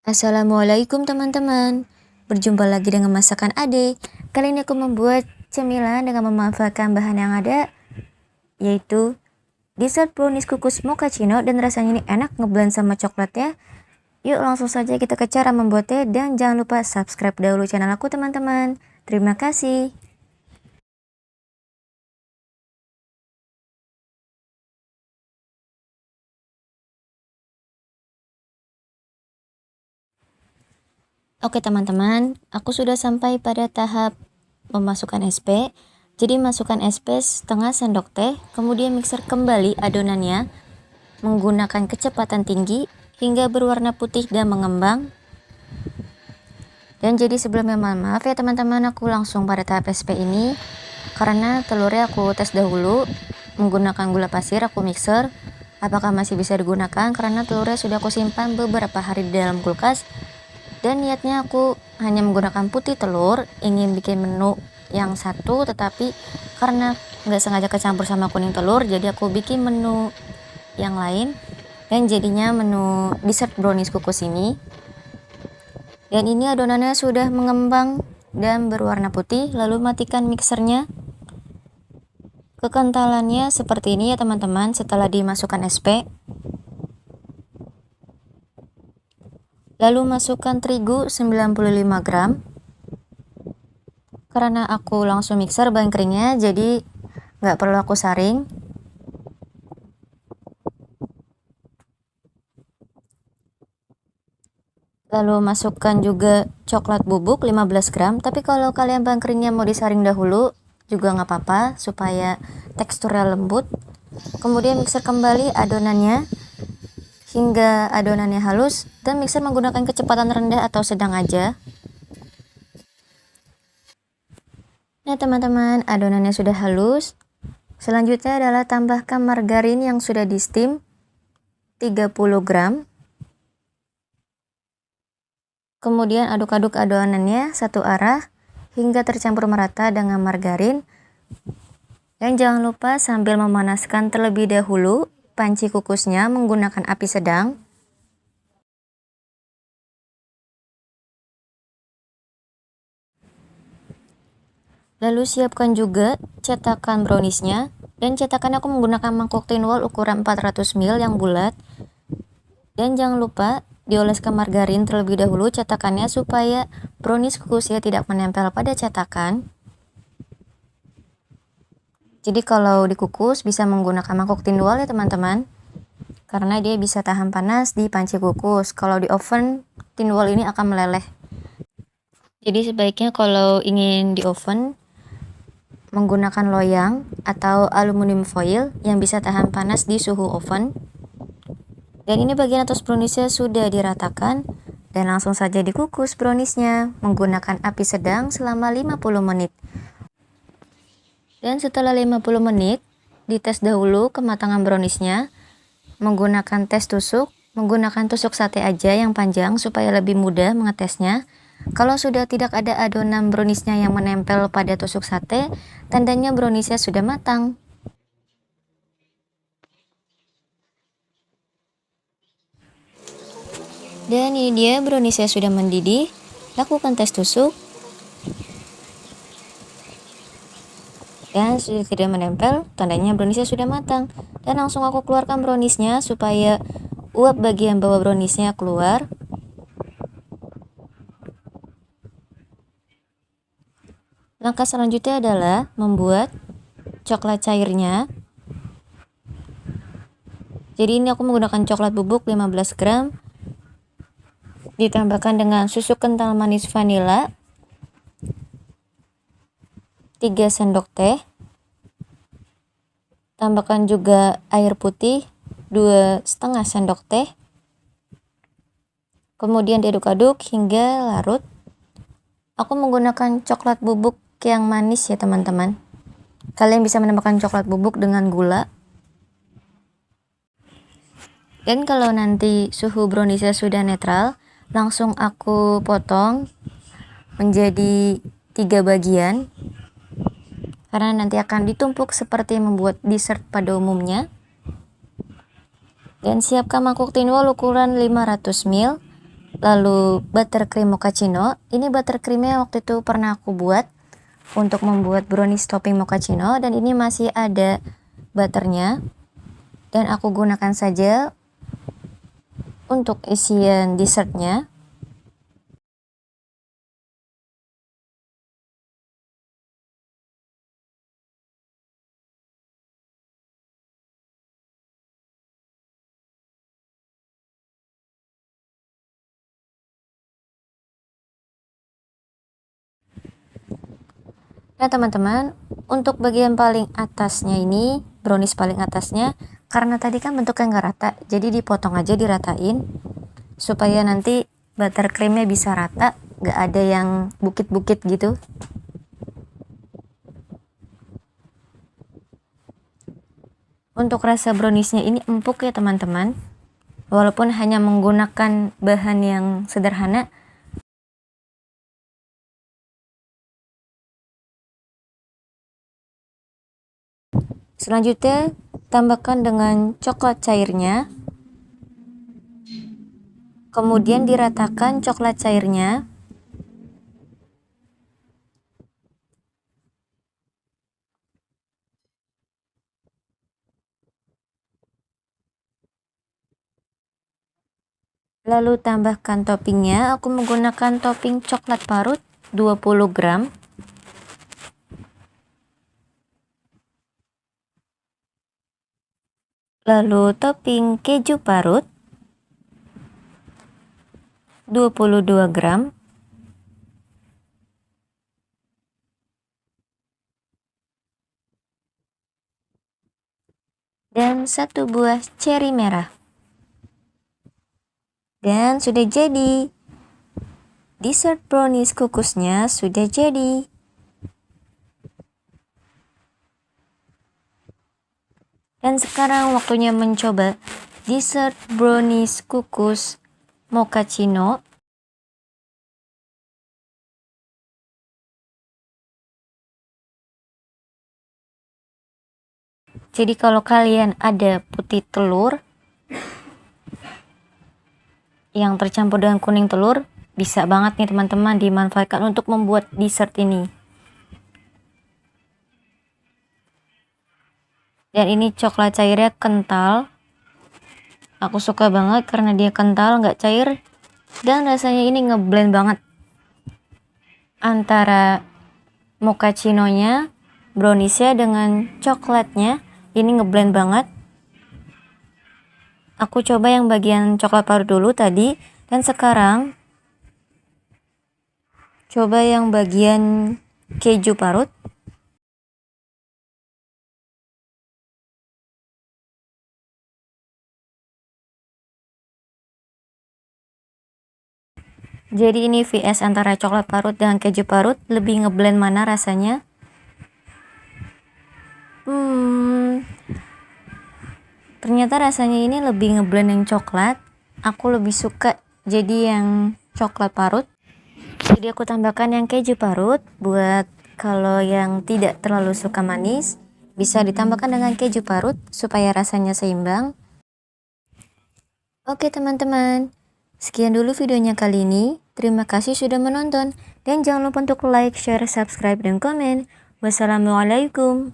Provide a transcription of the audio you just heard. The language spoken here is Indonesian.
Assalamualaikum teman-teman. Berjumpa lagi dengan masakan Ade. Kali ini aku membuat cemilan dengan memanfaatkan bahan yang ada, yaitu dessert brownies kukus mochaccino, dan rasanya ini enak ngeblend sama coklatnya. Yuk langsung saja kita ke cara membuatnya, dan jangan lupa subscribe dahulu channel aku teman-teman. Terima kasih. Oke teman-teman, aku sudah sampai pada tahap memasukkan SP. Jadi masukkan SP setengah sendok teh, kemudian mixer kembali adonannya menggunakan kecepatan tinggi hingga berwarna putih dan mengembang. Dan jadi sebelumnya maaf ya teman-teman, aku langsung pada tahap SP ini karena telurnya aku tes dahulu menggunakan gula pasir. Aku mixer apakah masih bisa digunakan karena telurnya sudah aku simpan beberapa hari di dalam kulkas. Dan niatnya aku hanya menggunakan putih telur, ingin bikin menu yang satu, tetapi karena nggak sengaja kecampur sama kuning telur, jadi aku bikin menu yang lain, dan jadinya menu dessert brownies kukus ini. Dan ini adonannya sudah mengembang dan berwarna putih. Lalu matikan mixernya. Kekentalannya seperti ini ya teman-teman setelah dimasukkan SP. Lalu masukkan terigu 95 gram. Karena aku langsung mixer bahan keringnya, jadi nggak perlu aku saring. Lalu masukkan juga coklat bubuk 15 gram. Tapi kalau kalian bahan keringnya mau disaring dahulu juga nggak apa-apa supaya teksturnya lembut. Kemudian mixer kembali adonannya hingga adonannya halus, dan mixer menggunakan kecepatan rendah atau sedang aja. Nah teman-teman, adonannya sudah halus. Selanjutnya adalah tambahkan margarin yang sudah di steam 30 gram. Kemudian aduk-aduk adonannya satu arah hingga tercampur merata dengan margarin. Dan jangan lupa sambil memanaskan terlebih dahulu panci kukusnya menggunakan api sedang. Lalu siapkan juga cetakan browniesnya, dan cetakannya aku menggunakan mangkok tin wall ukuran 400 ml yang bulat. Dan jangan lupa dioleskan margarin terlebih dahulu cetakannya supaya brownies kukusnya tidak menempel pada cetakan. Jadi kalau dikukus bisa menggunakan mangkok tin wall ya teman-teman, karena dia bisa tahan panas di panci kukus. Kalau di oven, tin wall ini akan meleleh. Jadi sebaiknya kalau ingin di oven menggunakan loyang atau aluminium foil yang bisa tahan panas di suhu oven. Dan ini bagian atas browniesnya sudah diratakan, dan langsung saja dikukus browniesnya menggunakan api sedang selama 50 menit. Dan setelah 50 menit, dites dahulu kematangan browniesnya menggunakan tes tusuk. Menggunakan tusuk sate aja yang panjang supaya lebih mudah mengetesnya. Kalau sudah tidak ada adonan browniesnya yang menempel pada tusuk sate, tandanya browniesnya sudah matang. Dan ini dia browniesnya sudah mendidih. Lakukan tes tusuk. Dan sudah tidak menempel, tandanya browniesnya sudah matang. Dan langsung aku keluarkan browniesnya supaya uap bagian bawah browniesnya keluar. Langkah selanjutnya adalah membuat coklat cairnya. Jadi ini aku menggunakan coklat bubuk 15 gram. Ditambahkan dengan susu kental manis vanila 3 sendok teh. Tambahkan juga air putih 2,5 sendok teh. Kemudian diaduk-aduk hingga larut. Aku menggunakan coklat bubuk yang manis ya teman-teman. Kalian bisa menambahkan coklat bubuk dengan gula. Dan kalau nanti suhu browniesnya sudah netral, langsung aku potong menjadi 3 bagian. Karena nanti akan ditumpuk seperti membuat dessert pada umumnya. Dan siapkan mangkok tin wall ukuran 500 ml. Lalu buttercream mochaccino, ini buttercreamnya waktu itu pernah aku buat untuk membuat brownies topping mochaccino, dan ini masih ada butternya, dan aku gunakan saja untuk isian dessertnya. Nah teman-teman, untuk bagian paling atasnya ini, brownies paling atasnya, karena tadi kan bentuknya nggak rata, jadi dipotong aja, diratain, supaya nanti buttercreamnya bisa rata, nggak ada yang bukit-bukit gitu. Untuk rasa browniesnya ini empuk ya teman-teman, walaupun hanya menggunakan bahan yang sederhana. Selanjutnya tambahkan dengan coklat cairnya, kemudian diratakan coklat cairnya. Lalu tambahkan toppingnya, aku menggunakan topping coklat parut 20 gram. Lalu topping keju parut 22 gram. Dan 1 buah ceri merah. Dan sudah jadi. Dessert brownies kukusnya sudah jadi. Dan sekarang waktunya mencoba dessert brownies kukus mochaccino. Jadi kalau kalian ada putih telur yang tercampur dengan kuning telur, bisa banget nih teman-teman dimanfaatkan untuk membuat dessert ini. Dan ini coklat cairnya kental. Aku suka banget karena dia kental, nggak cair. Dan rasanya ini ngeblend banget antara mochaccino-nya, browniesnya dengan coklatnya. Ini ngeblend banget. Aku coba yang bagian coklat parut dulu tadi. Dan sekarang coba yang bagian keju parut. Jadi ini vs antara coklat parut dengan keju parut, lebih ngeblend mana rasanya? Ternyata rasanya ini lebih ngeblend yang coklat. Aku lebih suka jadi yang coklat parut. Jadi aku tambahkan yang keju parut. Buat kalau yang tidak terlalu suka manis, bisa ditambahkan dengan keju parut supaya rasanya seimbang. Oke teman-teman, sekian dulu videonya kali ini. Terima kasih sudah menonton. Dan jangan lupa untuk like, share, subscribe, dan komen. Wassalamualaikum.